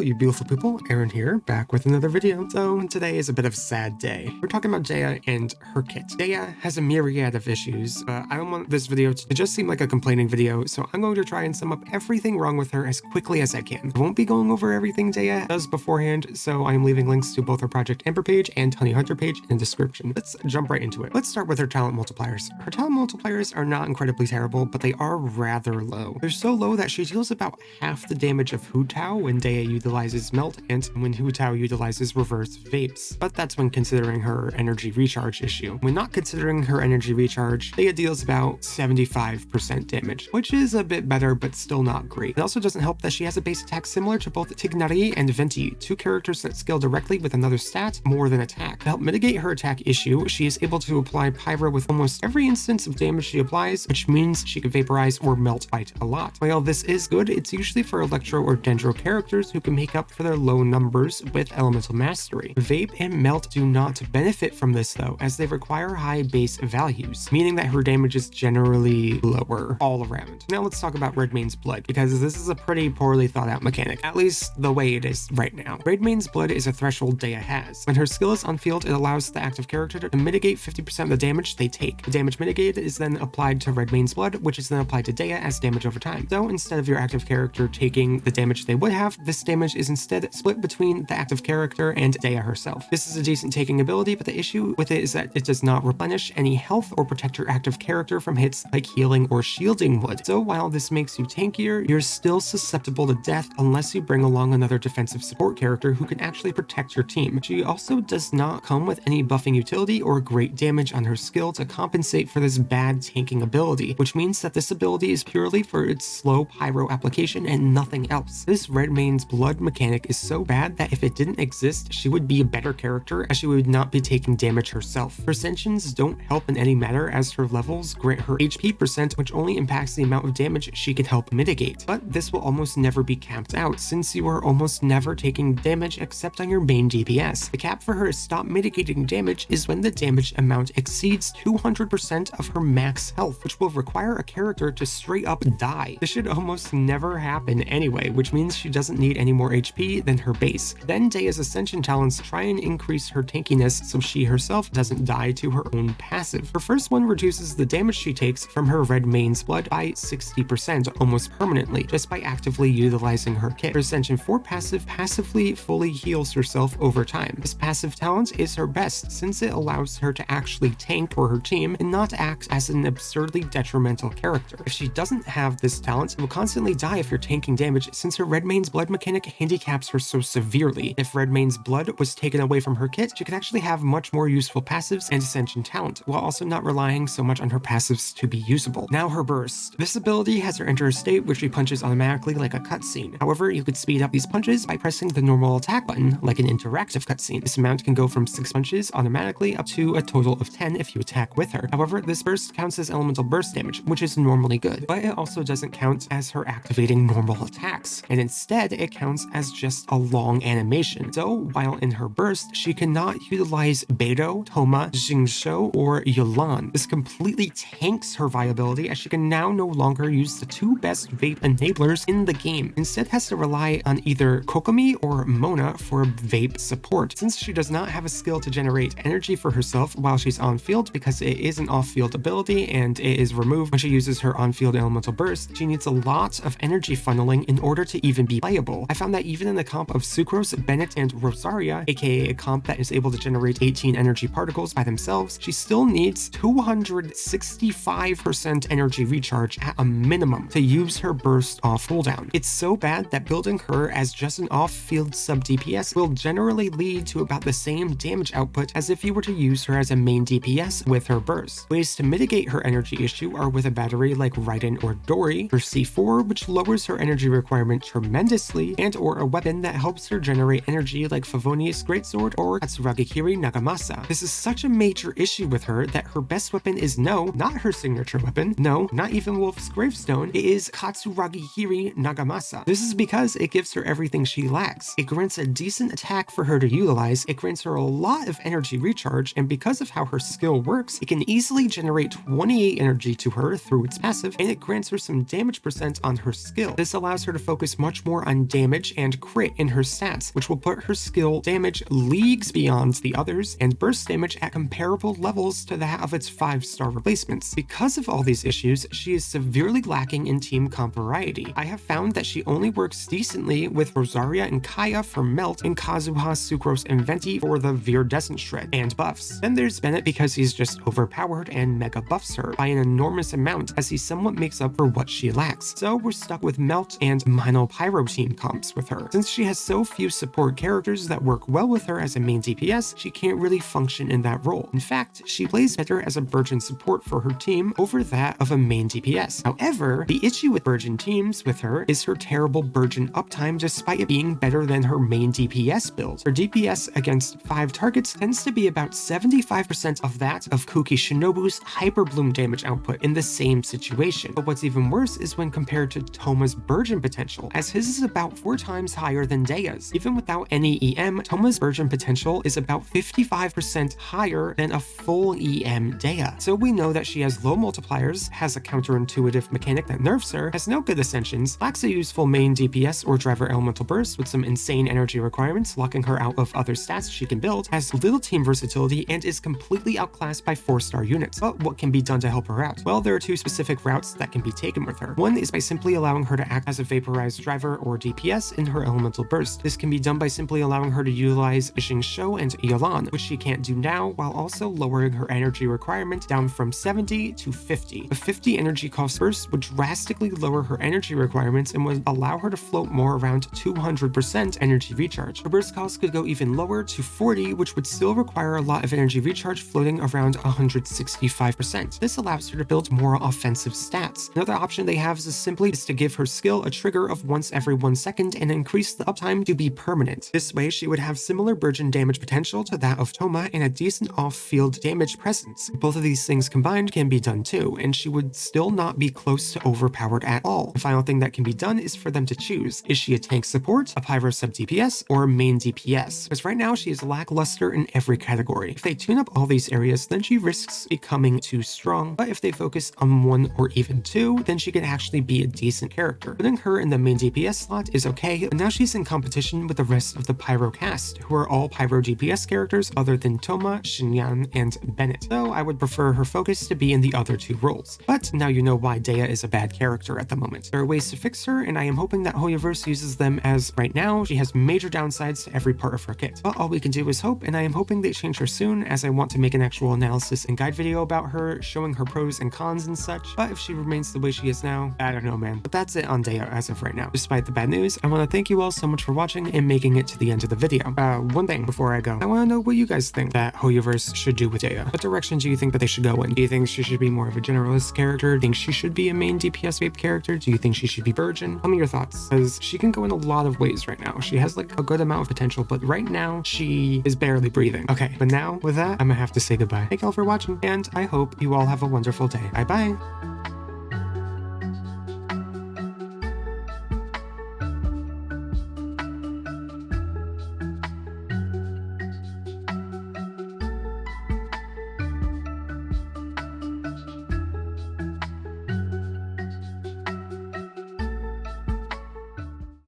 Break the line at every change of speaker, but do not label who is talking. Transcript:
Hello you beautiful people, Aaron here, back with another video. So today is a bit of a sad day. We're talking about Dehya and her kit. Dehya has a myriad of issues, but I don't want this video to just seem like a complaining video, so I'm going to try and sum up everything wrong with her as quickly as I can. I won't be going over everything Dehya does beforehand, so I'm leaving links to both her Project Amber page and Honey Hunter page in the description. Let's jump right into it. Let's start with her talent multipliers. Her talent multipliers are not incredibly terrible, but they are rather low. They're so low that she deals about half the damage of Hu Tao when Dehya utilizes Melt and when Hu Tao utilizes Reverse Vapes, but that's when considering her energy recharge issue. When not considering her energy recharge, Dehya deals about 75% damage, which is a bit better but still not great. It also doesn't help that she has a base attack similar to both Tignari and Venti, two characters that scale directly with another stat more than attack. To help mitigate her attack issue, she is able to apply Pyro with almost every instance of damage she applies, which means she can vaporize or melt quite a lot. While this is good, it's usually for Electro or Dendro characters who can make up for their low numbers with Elemental Mastery. Vape and Melt do not benefit from this though, as they require high base values, meaning that her damage is generally lower all around. Now let's talk about Redmane's Blood, because this is a pretty poorly thought out mechanic, at least the way it is right now. Redmane's Blood is a threshold Dehya has. When her skill is on field, it allows the active character to mitigate 50% of the damage they take. The damage mitigated is then applied to Redmane's Blood, which is then applied to Dehya as damage over time. So instead of your active character taking the damage they would have, this damage is instead split between the active character and Dehya herself. This is a decent taking ability, but the issue with it is that it does not replenish any health or protect your active character from hits like healing or shielding would. So while this makes you tankier, you're still susceptible to death unless you bring along another defensive support character who can actually protect your team. She also does not come with any buffing utility or great damage on her skill to compensate for this bad tanking ability, which means that this ability is purely for its slow pyro application and nothing else. This Redmane's Blood mechanic is so bad that if it didn't exist, she would be a better character as she would not be taking damage herself. Her Ascensions don't help in any matter as her levels grant her HP percent, which only impacts the amount of damage she can help mitigate. But this will almost never be capped out since you are almost never taking damage except on your main DPS. The cap for her to stop mitigating damage is when the damage amount exceeds 200% of her max health, which will require a character to straight up die. This should almost never happen anyway, which means she doesn't need any more HP than her base. Then Dehya's Ascension talents try and increase her tankiness so she herself doesn't die to her own passive. Her first one reduces the damage she takes from her Redmane's Blood by 60% almost permanently, just by actively utilizing her kit. Her Ascension 4 passive passively fully heals herself over time. This passive talent is her best since it allows her to actually tank for her team and not act as an absurdly detrimental character. If she doesn't have this talent, she will constantly die if you're tanking damage since her Redmane's Blood mechanic handicaps her so severely. If Redmane's Blood was taken away from her kit, she could actually have much more useful passives and Ascension talent, while also not relying so much on her passives to be usable. Now her Burst. This ability has her enter a state where she punches automatically like a cutscene. However, you could speed up these punches by pressing the normal attack button like an interactive cutscene. This amount can go from 6 punches automatically up to a total of 10 if you attack with her. However, this burst counts as elemental burst damage, which is normally good, but it also doesn't count as her activating normal attacks, and instead it counts as just a long animation. So while in her burst, she cannot utilize Beidou, Toma, Jingshou, or Yulan. This completely tanks her viability as she can now no longer use the two best vape enablers in the game. Instead has to rely on either Kokomi or Mona for vape support. Since she does not have a skill to generate energy for herself while she's on field because it is an off-field ability and it is removed when she uses her on-field elemental burst, she needs a lot of energy funneling in order to even be playable. I found that even in the comp of Sucrose, Bennett, and Rosaria, aka a comp that is able to generate 18 energy particles by themselves, she still needs 265% energy recharge at a minimum to use her burst off cooldown. It's so bad that building her as just an off-field sub-DPS will generally lead to about the same damage output as if you were to use her as a main DPS with her burst. Ways to mitigate her energy issue are with a battery like Raiden or Dori, her C4, which lowers her energy requirement tremendously, and or a weapon that helps her generate energy like Favonius Greatsword or Katsuragi-kiri Nagamasa. This is such a major issue with her that her best weapon is not her signature weapon, not even Wolf's Gravestone, it is Katsuragi-kiri Nagamasa. This is because it gives her everything she lacks. It grants a decent attack for her to utilize, it grants her a lot of energy recharge, and because of how her skill works, it can easily generate 28 energy to her through its passive, and it grants her some damage percent on her skill. This allows her to focus much more on damage damage and crit in her stats, which will put her skill damage leagues beyond the others and burst damage at comparable levels to that of its 5-star replacements. Because of all these issues, she is severely lacking in team comp variety. I have found that she only works decently with Rosaria and Kaya for Melt and Kazuha, Sucrose, and Venti for the Viridescent Shred and buffs. Then there's Bennett because he's just overpowered and mega buffs her by an enormous amount as he somewhat makes up for what she lacks. So we're stuck with Melt and Mono Pyro team comps with her. Since she has so few support characters that work well with her as a main DPS, she can't really function in that role. In fact, she plays better as a Burgeon support for her team over that of a main DPS. However, the issue with Burgeon teams with her is her terrible Burgeon uptime despite it being better than her main DPS build. Her DPS against 5 targets tends to be about 75% of that of Kuki Shinobu's Hyper Bloom damage output in the same situation. But what's even worse is when compared to Toma's Burgeon potential, as his is about 4 times higher than Dehya's. Even without any EM, Toma's Burgeon potential is about 55% higher than a full EM Dehya. So we know that she has low multipliers, has a counterintuitive mechanic that nerfs her, has no good Ascensions, lacks a useful main DPS or driver elemental burst with some insane energy requirements, locking her out of other stats she can build, has little team versatility, and is completely outclassed by 4-star units. But what can be done to help her out? Well, there are 2 specific routes that can be taken with her. One is by simply allowing her to act as a vaporized driver or DPS in her elemental burst. This can be done by simply allowing her to utilize Jingshou and Yalan, which she can't do now, while also lowering her energy requirement down from 70 to 50. The 50 energy cost burst would drastically lower her energy requirements and would allow her to float more around 200% energy recharge. Her burst cost could go even lower to 40, which would still require a lot of energy recharge, floating around 165%. This allows her to build more offensive stats. Another option they have is simply to give her skill a trigger of once every 1 second and increase the uptime to be permanent. This way she would have similar Burgeon damage potential to that of Toma and a decent off-field damage presence. Both of these things combined can be done too, and she would still not be close to overpowered at all. The final thing that can be done is for them to choose. Is she a tank support, a pyro sub DPS, or a main DPS? Because right now she is lackluster in every category. If they tune up all these areas, then she risks becoming too strong, but if they focus on 1 or even 2, then she can actually be a decent character. Putting her in the main DPS slot is okay, but now she's in competition with the rest of the Pyro cast, who are all Pyro DPS characters other than Toma, Shinyan, and Bennett. So I would prefer her focus to be in the other 2 roles. But now you know why Dehya is a bad character at the moment. There are ways to fix her, and I am hoping that Hoyoverse uses them, as right now she has major downsides to every part of her kit. But all we can do is hope, and I am hoping they change her soon, as I want to make an actual analysis and guide video about her, showing her pros and cons and such. But if she remains the way she is now, I don't know, man. But that's it on Dehya as of right now. Despite the bad news, I want to thank you all so much for watching and making it to the end of the video. One thing before I go, I want to know what you guys think that Hoyoverse should do with Dehya. What direction do you think that they should go in? Do you think she should be more of a generalist character? Do you think she should be a main DPS vape character? Do you think she should be Burgeon? Tell me your thoughts, because she can go in a lot of ways right now. She has like a good amount of potential, but right now she is barely breathing. Okay, but now with that, I'm gonna have to say goodbye. Thank you all for watching, and I hope you all have a wonderful day. Bye bye.